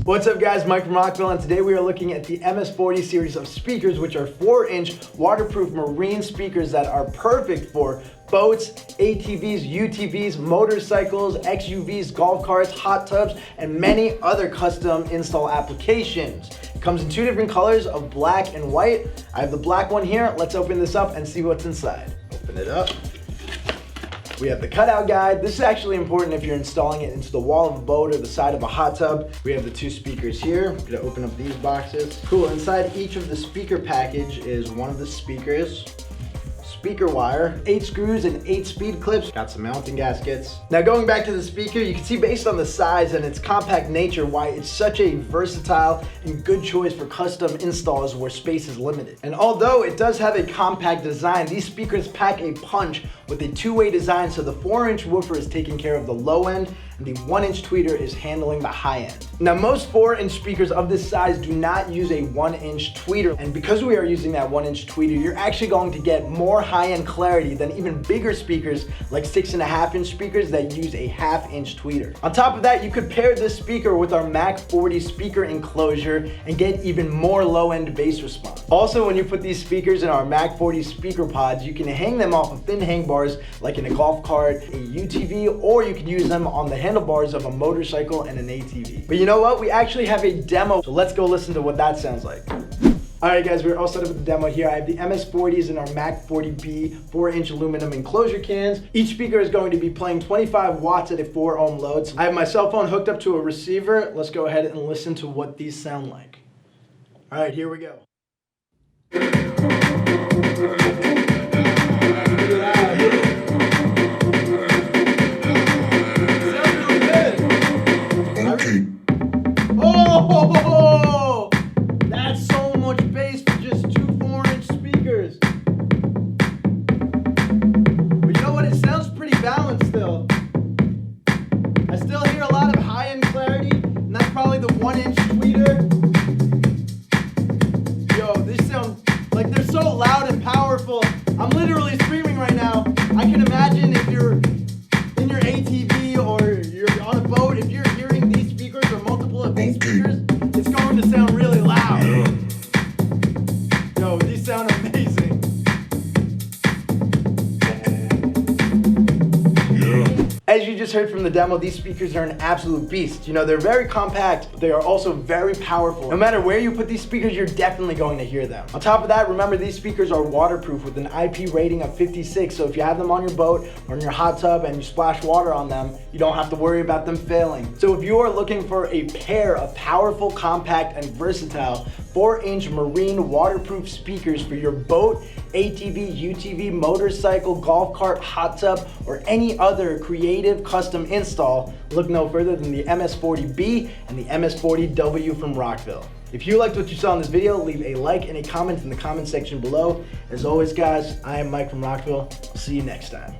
What's up guys, Mike from Rockville, and today we are looking at the MS40 series of speakers, which are 4-inch waterproof marine speakers that are perfect for boats, ATVs, UTVs, motorcycles, XUVs, golf carts, hot tubs, and many other custom install applications. It comes in two different colors of black and white. I have the black one here. Let's open this up and see what's inside. Open it up. We have the cutout guide. This is actually important if you're installing it into the wall of a boat or the side of a hot tub. We have the two speakers here. I'm gonna open up these boxes. Cool, inside each of the speaker package is one of the speakers, speaker wire, 8 screws and 8 speed clips. Got some mounting gaskets. Now going back to the speaker, you can see based on the size and its compact nature why it's such a versatile and good choice for custom installs where space is limited. And although it does have a compact design, these speakers pack a punch with a two-way design, so the 4-inch woofer is taking care of the low end and the 1-inch tweeter is handling the high end. Now most 4-inch speakers of this size do not use a 1-inch tweeter, and because we are using that 1-inch tweeter, you're actually going to get more high-end clarity than even bigger speakers like 6.5-inch speakers that use a 1/2-inch tweeter. On top of that, you could pair this speaker with our MAS40 speaker enclosure and get even more low-end bass response. Also, when you put these speakers in our MAS40 speaker pods, you can hang them off of thin hang bars like in a golf cart, a UTV, or you could use them on the handlebars of a motorcycle and an ATV. But you know what? We actually have a demo, so let's go listen to what that sounds like. Alright guys, we're all set up with the demo here. I have the MS40s in our MS40B 4-inch aluminum enclosure cans. Each speaker is going to be playing 25 watts at a 4 ohm load. So I have my cell phone hooked up to a receiver. Let's go ahead and listen to what these sound like. Alright, here we go. Oh, that's so much bass for just two 4-inch speakers. But you know what? It sounds pretty balanced still. I still hear a lot of high-end clarity, and that's probably the 1-inch tweeter. Yo, these sound like they're so loud and powerful. I'm literally screaming right now. I can imagine if you're in your ATV or you're on a boat, if you're hearing these speakers or multiple of these speakers, it's going to sound really loud. Yo, these sound amazing. As you just heard from the demo, these speakers are an absolute beast. You know, they're very compact, but they are also very powerful. No matter where you put these speakers, you're definitely going to hear them. On top of that, remember these speakers are waterproof with an IP rating of 56, so if you have them on your boat or in your hot tub and you splash water on them, you don't have to worry about them failing. So if you are looking for a pair of powerful, compact, and versatile 4-inch marine waterproof speakers for your boat, ATV, UTV, motorcycle, golf cart, hot tub, or any other creative custom install, look no further than the MS40B and the MS40W from Rockville. If you liked what you saw in this video, leave a like and a comment in the comment section below. As always guys, I am Mike from Rockville. I'll see you next time.